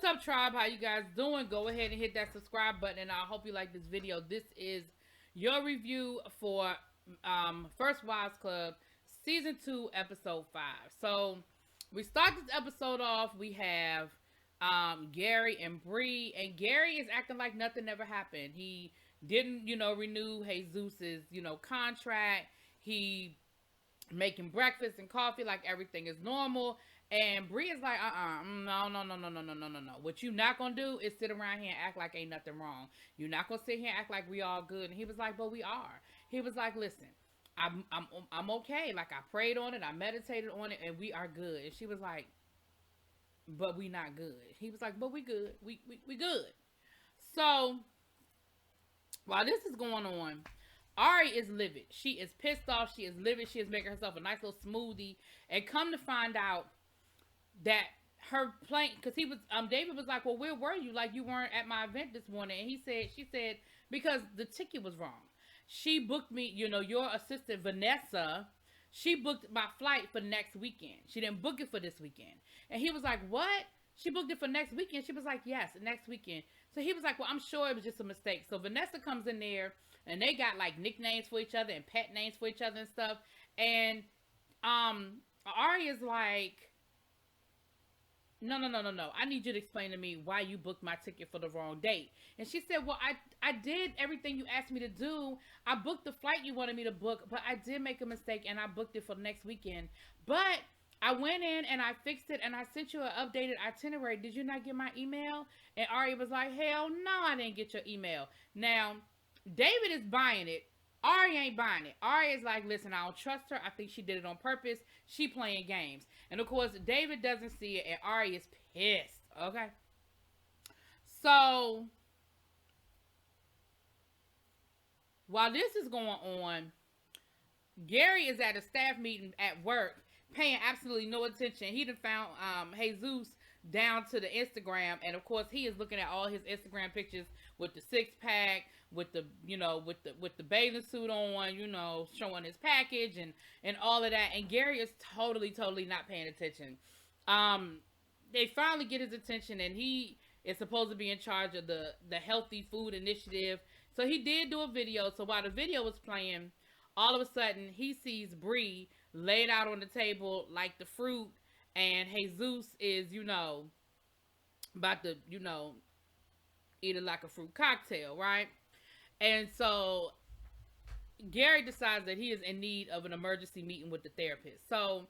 What's up, tribe? How you guys doing? Go ahead and hit that subscribe button, and I hope you like this video. This is your review for First Wives Club Season 2, Episode 5. So, we start this episode off. We have Gary and Bree, and Gary is acting like nothing ever happened. He didn't, renew Jesus's, contract. He making breakfast and coffee like everything is normal. And Bree is like, no. What you not gonna do is sit around here and act like ain't nothing wrong. You're not gonna sit here and act like we all good. And he was like, but we are. He was like, listen, I'm okay. Like, I prayed on it, I meditated on it, and we are good. And she was like, but we not good. He was like, but we good. We good. So while this is going on, Ari is livid. She is pissed off. She is livid. She is making herself a nice little smoothie. And come to find out that her plane, because David was like, well, where were you? Like, you weren't at my event this morning. And she said, because the ticket was wrong. She booked me, your assistant, Vanessa, she booked my flight for next weekend. She didn't book it for this weekend. And he was like, what? She booked it for next weekend? She was like, yes, next weekend. So he was like, well, I'm sure it was just a mistake. So Vanessa comes in there, and they got, like, nicknames for each other and pet names for each other and stuff. And Ari is like, no. I need you to explain to me why you booked my ticket for the wrong date. And she said, well, I did everything you asked me to do. I booked the flight you wanted me to book, but I did make a mistake, and I booked it for next weekend. But I went in, and I fixed it, and I sent you an updated itinerary. Did you not get my email? And Ari was like, hell no, I didn't get your email. Now, David is buying it. Ari ain't buying it. Ari is like, listen, I don't trust her. I think she did it on purpose. She playing games. And of course, David doesn't see it, and Ari is pissed. Okay? So, while this is going on, Gary is at a staff meeting at work, paying absolutely no attention. He done found Jesus down to the Instagram, and of course, he is looking at all his Instagram pictures with the six-pack, with the with the bathing suit on, showing his package and all of that. And Gary is totally not paying attention. They finally get his attention, and he is supposed to be in charge of the healthy food initiative. So he did do a video. So while the video was playing, all of a sudden he sees Bree laid out on the table like the fruit, and Jesus is, about to, eat it like a fruit cocktail, right? And so Gary decides that he is in need of an emergency meeting with the therapist. So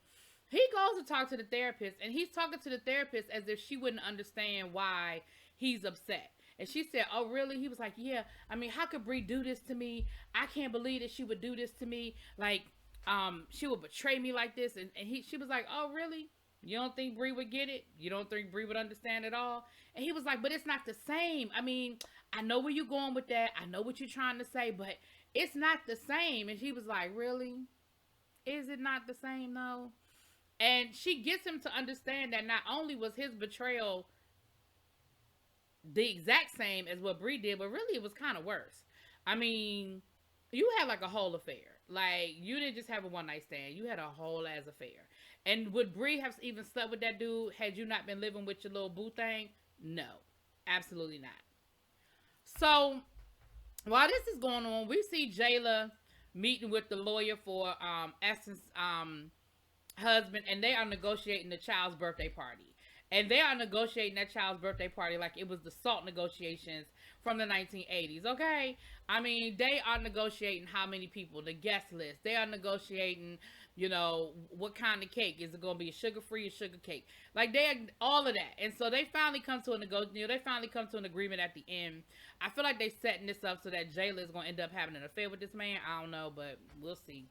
he goes to talk to the therapist, and he's talking to the therapist as if she wouldn't understand why he's upset. And she said, oh, really? He was like, yeah. I mean, how could Bree do this to me? I can't believe that she would do this to me. Like, she would betray me like this. And she was like, oh, really? You don't think Bree would get it? You don't think Bree would understand at all? And he was like, but it's not the same. I mean, I know where you're going with that. I know what you're trying to say, but it's not the same. And she was like, really? Is it not the same, though? And she gets him to understand that not only was his betrayal the exact same as what Bree did, but really it was kind of worse. I mean, you had like a whole affair. Like, you didn't just have a one-night stand. You had a whole ass affair. And would Bree have even slept with that dude had you not been living with your little boo thing? No, absolutely not. So, while this is going on, we see Jayla meeting with the lawyer for Essence husband, and they are negotiating the child's birthday party. And they are negotiating that child's birthday party like it was the SALT negotiations from the 1980s, okay? I mean, they are negotiating how many people, the guest list. They are negotiating, what kind of cake. Is it going to be a sugar-free or sugar cake? Like, they are, all of that. And so they finally come to an agreement at the end. I feel like they're setting this up so that Jayla is going to end up having an affair with this man. I don't know, but we'll see.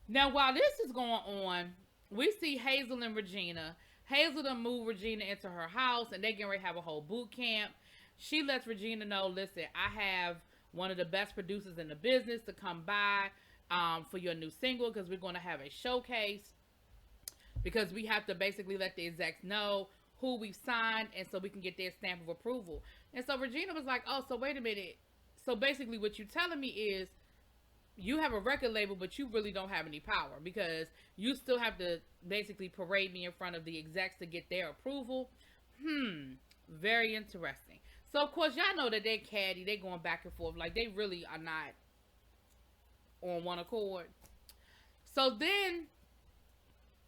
Now, while this is going on, we see Hazel and Regina. Hazel done moved Regina into her house, and they getting ready to have a whole boot camp. She lets Regina know, listen, I have one of the best producers in the business to come by for your new single, because we're going to have a showcase, because we have to basically let the execs know who we've signed, and so we can get their stamp of approval. And so Regina was like, oh, so wait a minute. So basically what you're telling me is you have a record label, but you really don't have any power, because you still have to basically parade me in front of the execs to get their approval. Very interesting. So of course y'all know that they catty, they going back and forth, like they really are not on one accord. So then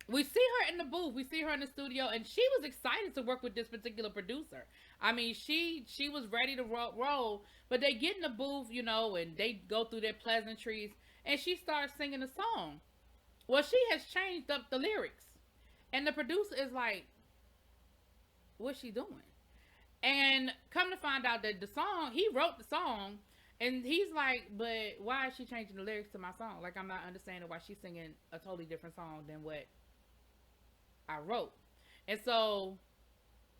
we see her in the booth, we see her in the studio, and she was excited to work with this particular producer. I mean, she was ready to roll, but they get in the booth, you know, and they go through their pleasantries, and she starts singing a song. Well, she has changed up the lyrics, and the producer is like, "What's she doing?" And come to find out that the song, he wrote the song, and he's like, "But why is she changing the lyrics to my song? Like, I'm not understanding why she's singing a totally different song than what I wrote." And so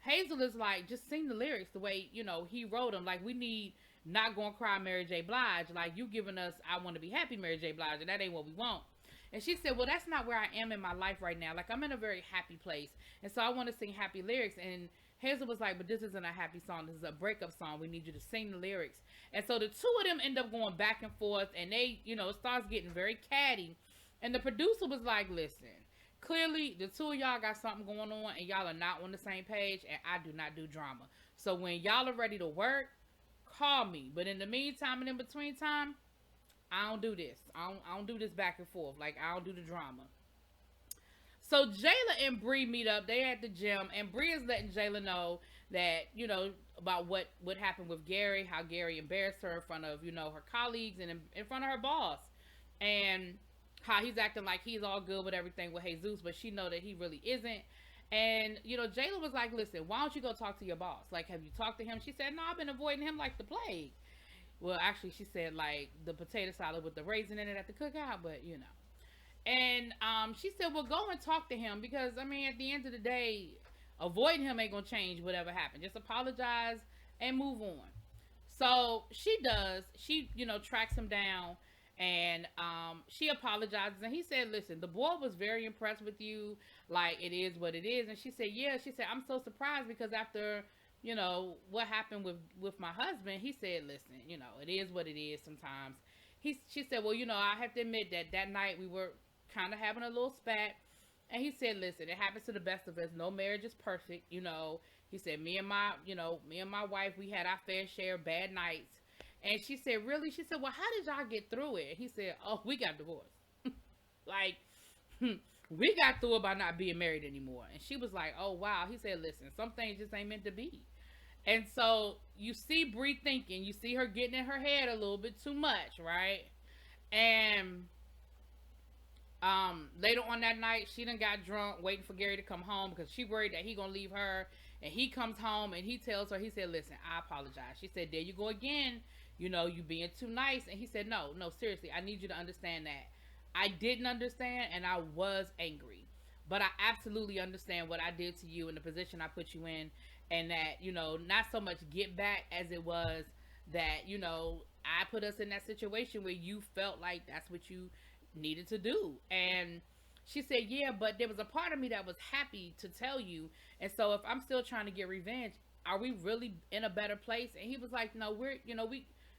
Hazel is like, "Just sing the lyrics the way, you know, he wrote them. Like, we need Not Gonna Cry Mary J. Blige. Like, you giving us I Want to Be Happy Mary J. Blige, and that ain't what we want." And she said, "Well, that's not where I am in my life right now. Like, I'm in a very happy place. And so I want to sing happy lyrics." And Hazel was like, "But this isn't a happy song. This is a breakup song. We need you to sing the lyrics." And so the two of them end up going back and forth, and they, you know, it starts getting very catty. And the producer was like, "Listen, clearly the two of y'all got something going on, and y'all are not on the same page, and I do not do drama. So when y'all are ready to work, call me. But in the meantime and in between time, I don't do this. I don't do this back and forth. Like, I don't do the drama." So Jayla and Bree meet up. They at the gym, and Bree is letting Jayla know that, you know, about what happened with Gary, how Gary embarrassed her in front of, you know, her colleagues and in front of her boss, and how he's acting like he's all good with everything with Jesus, but she know that he really isn't. And, you know, Jayla was like, "Listen, why don't you go talk to your boss? Like, have you talked to him?" She said, "No, I've been avoiding him like the plague." Well, actually, she said, like, the potato salad with the raisin in it at the cookout, but, you know. And she said, "Well, go and talk to him, because, I mean, at the end of the day, avoiding him ain't going to change whatever happened. Just apologize and move on." So she does. She, you know, tracks him down, and she apologizes. And he said, "Listen, the boy was very impressed with you. Like, it is what it is." And she said, "Yeah." She said, "I'm so surprised, because after, you know, what happened with my husband," he said, "Listen, you know, it is what it is sometimes." She said, "Well, you know, I have to admit that night we were kind of having a little spat." And he said, "Listen, it happens to the best of us. No marriage is perfect, you know." He said, me and my wife, we had our fair share of bad nights." And she said, "Really?" She said, "Well, how did y'all get through it?" He said, "Oh, we got divorced." Like, we got through it by not being married anymore. And she was like, "Oh, wow." He said, "Listen, some things just ain't meant to be." And so you see Bree thinking, you see her getting in her head a little bit too much, right? And later on that night, she done got drunk waiting for Gary to come home, because she worried that he gonna leave her. And he comes home and he tells her, he said, "Listen, I apologize." She said, "There you go again. You know, you being too nice." And he said, No, seriously, I need you to understand that I didn't understand, and I was angry. But I absolutely understand what I did to you and the position I put you in. And that, you know, not so much get back as it was that, you know, I put us in that situation where you felt like that's what you needed to do." And she said, "Yeah, but there was a part of me that was happy to tell you. And so if I'm still trying to get revenge, are we really in a better place?" And he was like, "No,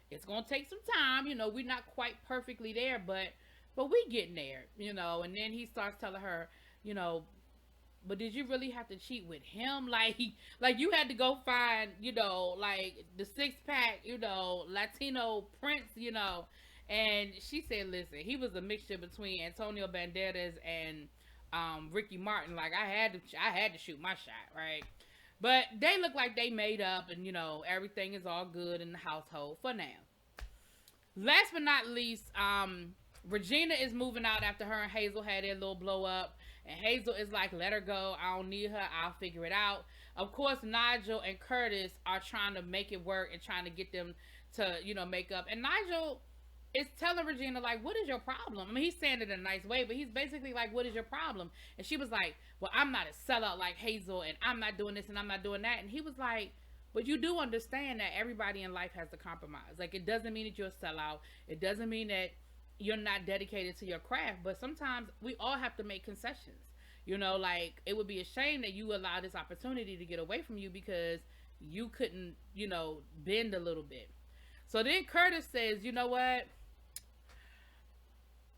it's going to take some time. You know, we're not quite perfectly there, but we getting there, you know." And then he starts telling her, you know, "But did you really have to cheat with him? Like you had to go find, you know, like the 6-pack, you know, Latino prince, you know." And she said, "Listen, he was a mixture between Antonio Banderas and Ricky Martin. Like, I had to shoot my shot, right?" But they look like they made up, and, you know, everything is all good in the household for now. Last but not least, Regina is moving out after her and Hazel had their little blow up. And Hazel is like, "Let her go. I don't need her. I'll figure it out." Of course, Nigel and Curtis are trying to make it work and trying to get them to, you know, make up. And Nigel is telling Regina, like, "What is your problem?" I mean, he's saying it in a nice way, but he's basically like, "What is your problem?" And she was like, "Well, I'm not a sellout like Hazel, and I'm not doing this and I'm not doing that." And he was like, "But you do understand that everybody in life has to compromise. Like, it doesn't mean that you're a sellout. It doesn't mean that you're not dedicated to your craft. But sometimes we all have to make concessions. You know, like, it would be a shame that you allow this opportunity to get away from you because you couldn't, you know, bend a little bit." So then Curtis says, "You know what?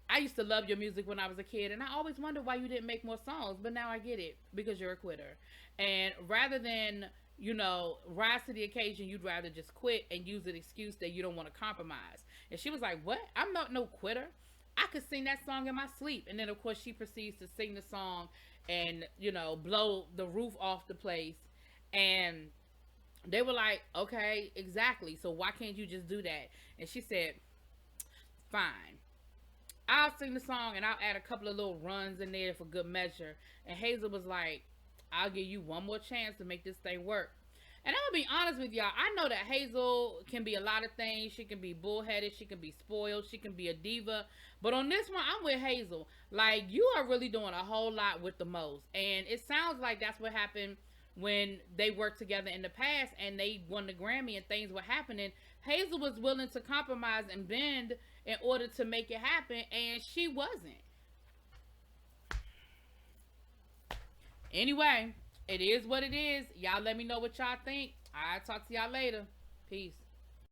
I used to love your music when I was a kid, and I always wondered why you didn't make more songs, but now I get it because you're a quitter. And rather than, rise to the occasion, you'd rather just quit and use an excuse that you don't want to compromise. And she was like, what? I'm not no quitter. I could sing that song in my sleep. And then, of course, she proceeds to sing the song and, blow the roof off the place. And they were like, okay, exactly. So why can't you just do that? And she said, fine. I'll sing the song and I'll add a couple of little runs in there for good measure. And Hazel was like, I'll give you one more chance to make this thing work. And I'm gonna be honest with y'all. I know that Hazel can be a lot of things. She can be bullheaded. She can be spoiled. She can be a diva. But on this one, I'm with Hazel. Like, you are really doing a whole lot with the most. And it sounds like that's what happened when they worked together in the past and they won the Grammy and things were happening. Hazel was willing to compromise and bend in order to make it happen, and she wasn't. Anyway, it is what it is. Y'all let me know what y'all think. I'll talk to y'all later. Peace.